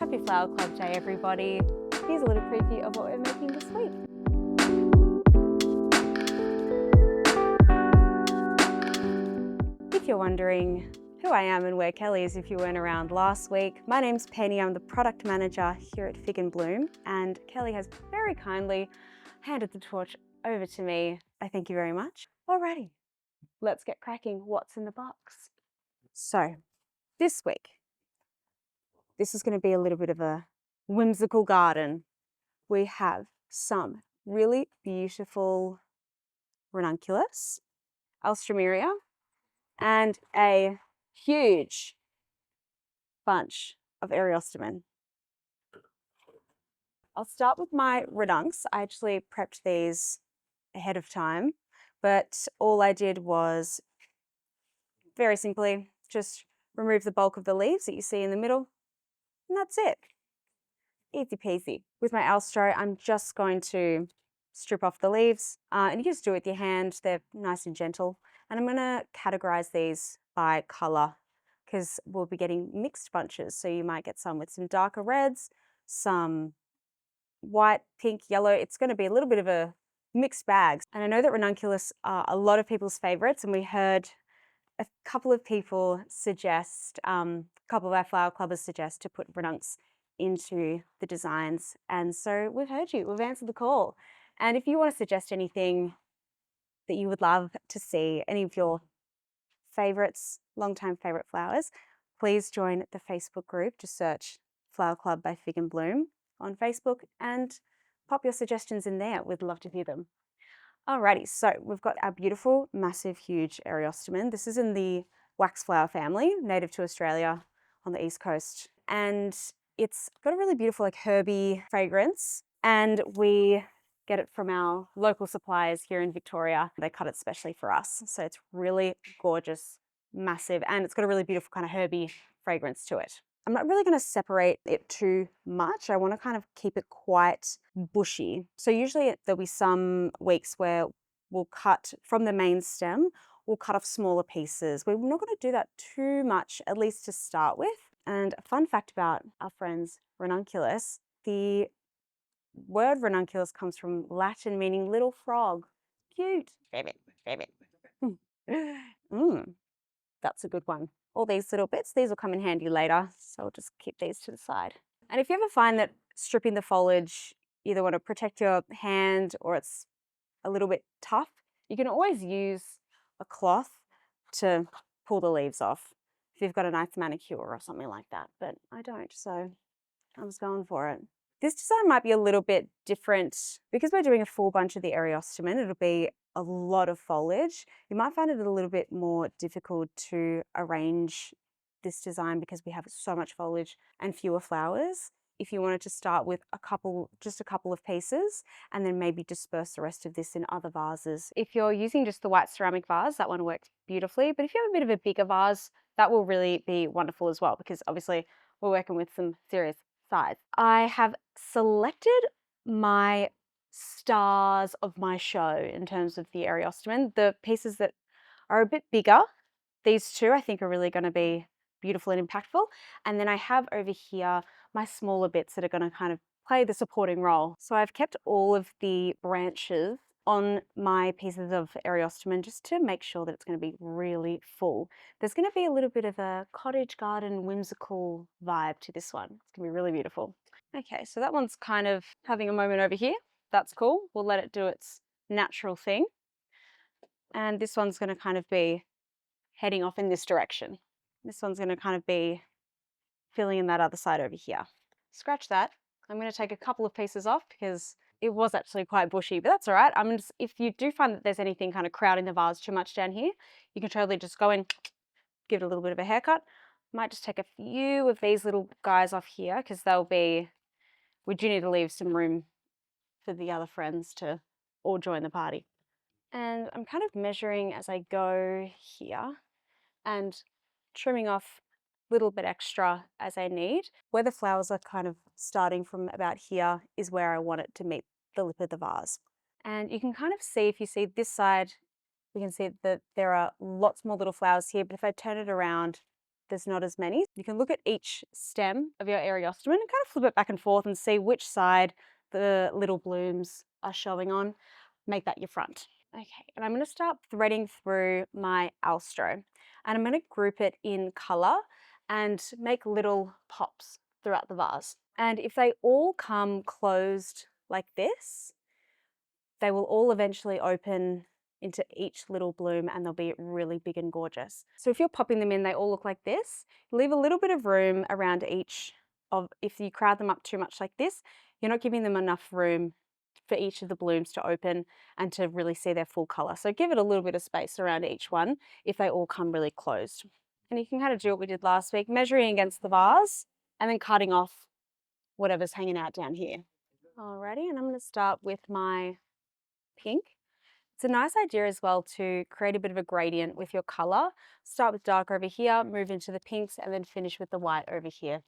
Happy Flower Club Day, everybody. Here's a little preview of what we're making this week. If you're wondering who I am and where Kelly is if you weren't around last week, my name's Penny. I'm the product manager here at Fig and Bloom, and Kelly has very kindly handed the torch over to me. I thank you very much. Alrighty, let's get cracking. What's in the box? So, this week, this is going to be a little bit of a whimsical garden. We have some really beautiful Ranunculus, Alstroemeria, and a huge bunch of Eriostemon. I'll start with my Ranuncs. I actually prepped these ahead of time, but all I did was very simply just remove the bulk of the leaves that you see in the middle, and that's it. Easy peasy. With my Alstroe, I'm just going to strip off the leaves, and you can just do it with your hand. They're nice and gentle. And I'm going to categorize these by color because we'll be getting mixed bunches. So you might get some with some darker reds, some white, pink, yellow. It's going to be a little bit of a mixed bag. And I know that Ranunculus are a lot of people's favorites, and we heard a couple of people suggest, a couple of our flower clubbers suggest to put Ranuncs into the designs. And so we've heard you, we've answered the call. And if you want to suggest anything that you would love to see, any of your favorites, long-time favorite flowers, please join the Facebook group. Just search Flower Club by Fig and Bloom on Facebook and pop your suggestions in there. We'd love to hear them. Alrighty, so we've got our beautiful, massive, huge Eriostemon. This is in the wax flower family, native to Australia on the East Coast. And it's got a really beautiful, like, herby fragrance. And we get it from our local suppliers here in Victoria. They cut it specially for us. So it's really gorgeous, massive, and it's got a really beautiful kind of herby fragrance to it. I'm not really going to separate it too much. I want to kind of keep it quite bushy. So usually there'll be some weeks where we'll cut from the main stem, we'll cut off smaller pieces. We're not going to do that too much, at least to start with. And a fun fact about our friends Ranunculus, the word Ranunculus comes from Latin meaning little frog. Cute. Rabbit, rabbit. That's a good one. All these little bits, these will come in handy later, so I'll just keep these to the side. And if you ever find that stripping the foliage, you either want to protect your hand or it's a little bit tough, you can always use a cloth to pull the leaves off if you've got a nice manicure or something like that, but I don't, so I was going for it. This design might be a little bit different because we're doing a full bunch of the Eriostemon. It'll be a lot of foliage. You might find it a little bit more difficult to arrange this design because we have so much foliage and fewer flowers. If you wanted to start with just a couple of pieces and then maybe disperse the rest of this in other vases. If you're using just the white ceramic vase, that one works beautifully. But if you have a bit of a bigger vase, that will really be wonderful as well because obviously we're working with some serious size. I have selected my stars of my show in terms of the Eriostemon. The pieces that are a bit bigger, these two I think are really going to be beautiful and impactful. And then I have over here my smaller bits that are going to kind of play the supporting role. So I've kept all of the branches on my pieces of Eriostemon just to make sure that it's going to be really full. There's going to be a little bit of a cottage garden whimsical vibe to this one. It's going to be really beautiful. Okay, so that one's kind of having a moment over here. That's cool. We'll let it do its natural thing. And this one's going to kind of be heading off in this direction. This one's going to kind of be filling in that other side over here. Scratch that. I'm going to take a couple of pieces off because it was actually quite bushy, but that's all right. If you do find that there's anything kind of crowding the vase too much down here, you can totally just go in, give it a little bit of a haircut. Might just take a few of these little guys off here because we do need to leave some room for the other friends to all join the party. And I'm kind of measuring as I go here and trimming off a little bit extra as I need. Where the flowers are kind of starting from about here is where I want it to meet the lip of the vase. And you can kind of see, if you see this side, we can see that there are lots more little flowers here, but if I turn it around, there's not as many. You can look at each stem of your Eriostemon and kind of flip it back and forth and see which side the little blooms are showing on. Make that your front. Okay, and I'm going to start threading through my Alstroe, and I'm going to group it in color and make little pops throughout the vase. And if they all come closed like this, they will all eventually open into each little bloom and they'll be really big and gorgeous. So if you're popping them in, they all look like this. Leave a little bit of room around each of, if you crowd them up too much like this, you're not giving them enough room for each of the blooms to open and to really see their full color. So give it a little bit of space around each one if they all come really closed. And you can kind of do what we did last week, measuring against the vase and then cutting off whatever's hanging out down here. Alrighty, and I'm going to start with my pink. It's a nice idea as well to create a bit of a gradient with your color. Start with dark over here, move into the pinks, and then finish with the white over here.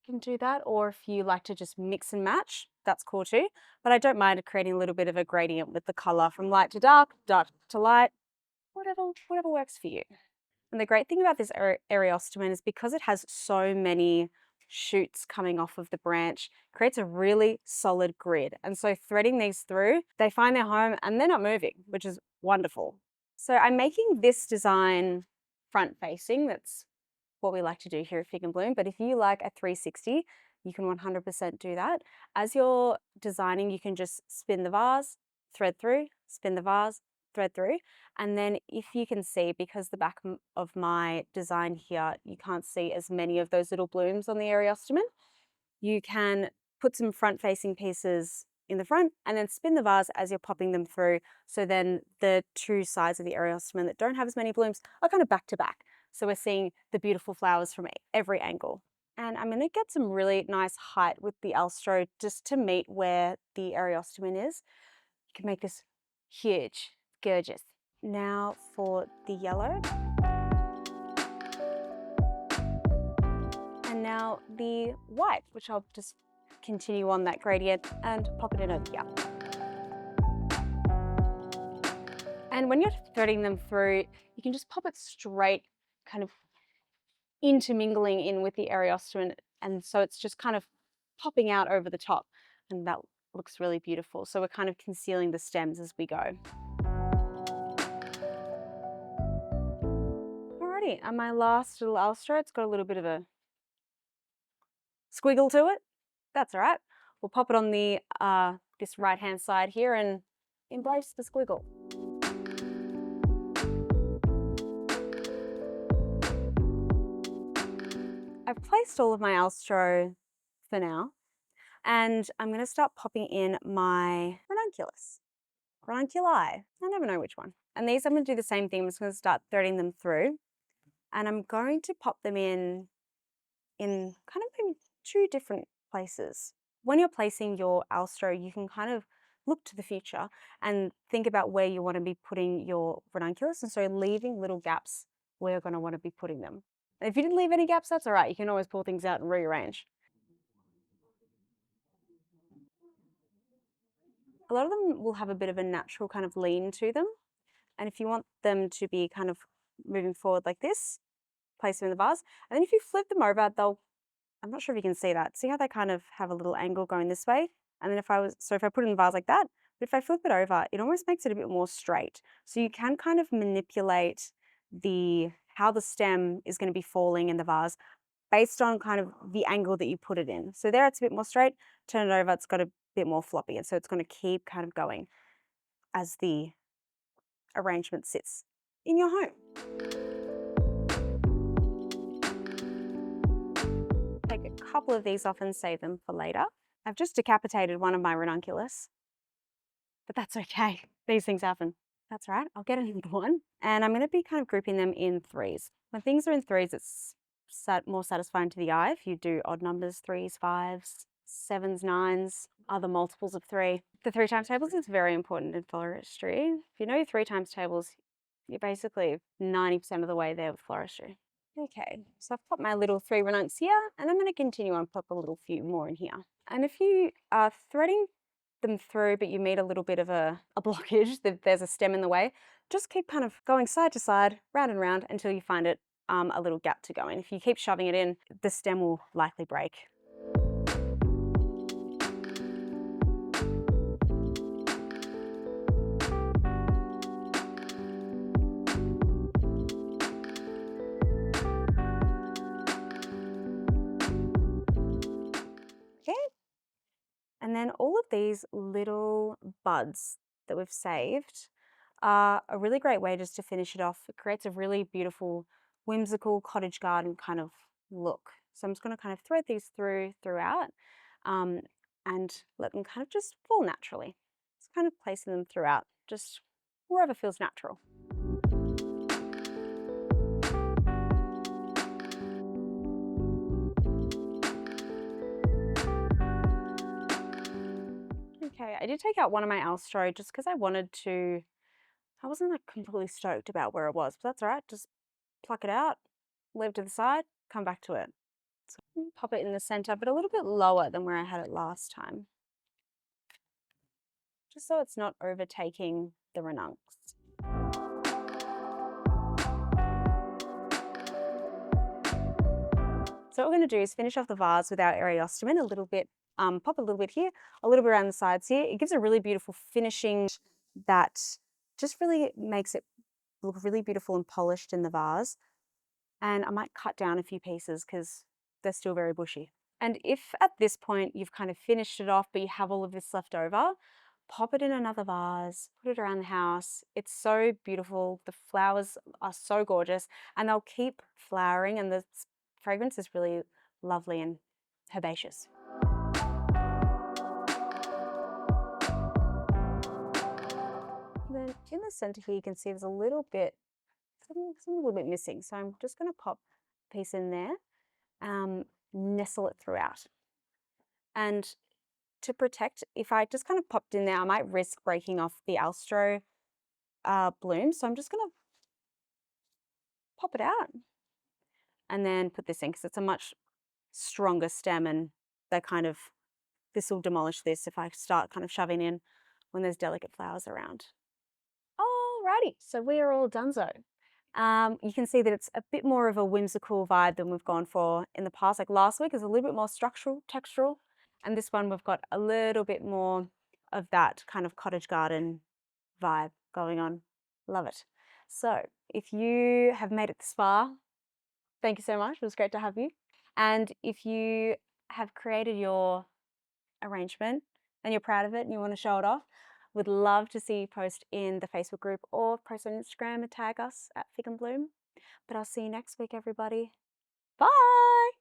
You can do that, or if you like to just mix and match, that's cool too. But I don't mind creating a little bit of a gradient with the color from light to dark, dark to light, whatever works for you. And the great thing about this Eriostemon is because it has so many shoots coming off of the branch, creates a really solid grid. And so threading these through, they find their home and they're not moving, which is wonderful. So I'm making this design front facing. That's what we like to do here at Fig and Bloom. But if you like a 360, you can 100% do that. As you're designing, you can just spin the vase, thread through, spin the vase, thread through. And then if you can see, because the back of my design here, you can't see as many of those little blooms on the Eriostemon, you can put some front-facing pieces in the front and then spin the vase as you're popping them through. So then the two sides of the Eriostemon that don't have as many blooms are kind of back to back. So we're seeing the beautiful flowers from every angle. And I'm going to get some really nice height with the Alstroe just to meet where the Eriostemon is. You can make this huge, gorgeous. Now for the yellow. And now the white, which I'll just continue on that gradient and pop it in over here. And when you're threading them through, you can just pop it straight kind of intermingling in with the Eriostemon, and so it's just kind of popping out over the top, and that looks really beautiful. So we're kind of concealing the stems as we go. Alrighty, and my last little Alstroe, it's got a little bit of a squiggle to it. That's all right. We'll pop it on the this right-hand side here and embrace the squiggle. I've placed all of my Alstroe for now, and I'm going to start popping in my Ranunculus. Ranunculi, I never know which one. And these I'm going to do the same thing. I'm just going to start threading them through, and I'm going to pop them in kind of in two different places. When you're placing your Alstroe, you can kind of look to the future and think about where you want to be putting your Ranunculus, and so leaving little gaps where you're going to want to be putting them. And if you didn't leave any gaps, that's all right. You can always pull things out and rearrange. A lot of them will have a bit of a natural kind of lean to them. And if you want them to be kind of moving forward like this, place them in the vase. And then if you flip them over, I'm not sure if you can see that. See how they kind of have a little angle going this way? And then if I put it in the vase like that, but if I flip it over, it almost makes it a bit more straight. So you can kind of manipulate how the stem is going to be falling in the vase based on kind of the angle that you put it in. So there it's a bit more straight, turn it over, it's got a bit more floppy. And so it's going to keep kind of going as the arrangement sits in your home. Take a couple of these off and save them for later. I've just decapitated one of my Ranunculus, but that's okay. These things happen. That's right, I'll get another one. And I'm going to be kind of grouping them in threes. When things are in threes, it's more satisfying to the eye. If you do odd numbers, 3s, 5s, 7s, 9s, other multiples of 3. The 3 times tables is very important in floristry. If you know your 3 times tables, you're basically 90% of the way there with floristry. Okay, so I've popped my little 3 Ranuncs here, and I'm going to continue on pop a little few more in here. And if you are threading them through, but you meet a little bit of a blockage, that there's a stem in the way, just keep kind of going side to side, round and round until you find it a little gap to go in. If you keep shoving it in, the stem will likely break. Okay. And then all of these little buds that we've saved are a really great way just to finish it off. It creates a really beautiful, whimsical cottage garden kind of look. So I'm just going to kind of thread these throughout and let them kind of just fall naturally. Just kind of placing them throughout, just wherever feels natural. Okay, I did take out one of my Alstroemeria just because I wasn't like completely stoked about where it was, but that's all right. Just pluck it out, leave it to the side, come back to it. So pop it in the center, but a little bit lower than where I had it last time. Just so it's not overtaking the Ranunculus. So what we're going to do is finish off the vase with our Eriostemon a little bit, pop a little bit here, a little bit around the sides here. It gives a really beautiful finishing that just really makes it look really beautiful and polished in the vase. And I might cut down a few pieces because they're still very bushy. And if at this point you've kind of finished it off, but you have all of this left over, pop it in another vase, put it around the house. It's so beautiful. The flowers are so gorgeous and they'll keep flowering and the fragrance is really lovely and herbaceous. And then in the center here, you can see there's a little bit, something a little bit missing. So I'm just going to pop a piece in there, nestle it throughout. And to protect, if I just kind of popped in there, I might risk breaking off the Alstroemeria bloom. So I'm just going to pop it out and then put this in because it's a much stronger stem and this will demolish this if I start kind of shoving in when there's delicate flowers around. Alrighty, so we are all donezo. You can see that it's a bit more of a whimsical vibe than we've gone for in the past. Like last week is a little bit more structural, textural, and this one we've got a little bit more of that kind of cottage garden vibe going on. Love it. So if you have made it this far, thank you so much. It was great to have you. And if you have created your arrangement and you're proud of it and you want to show it off, would love to see you post in the Facebook group or post on Instagram and tag us at Fig and Bloom. But I'll see you next week, everybody. Bye!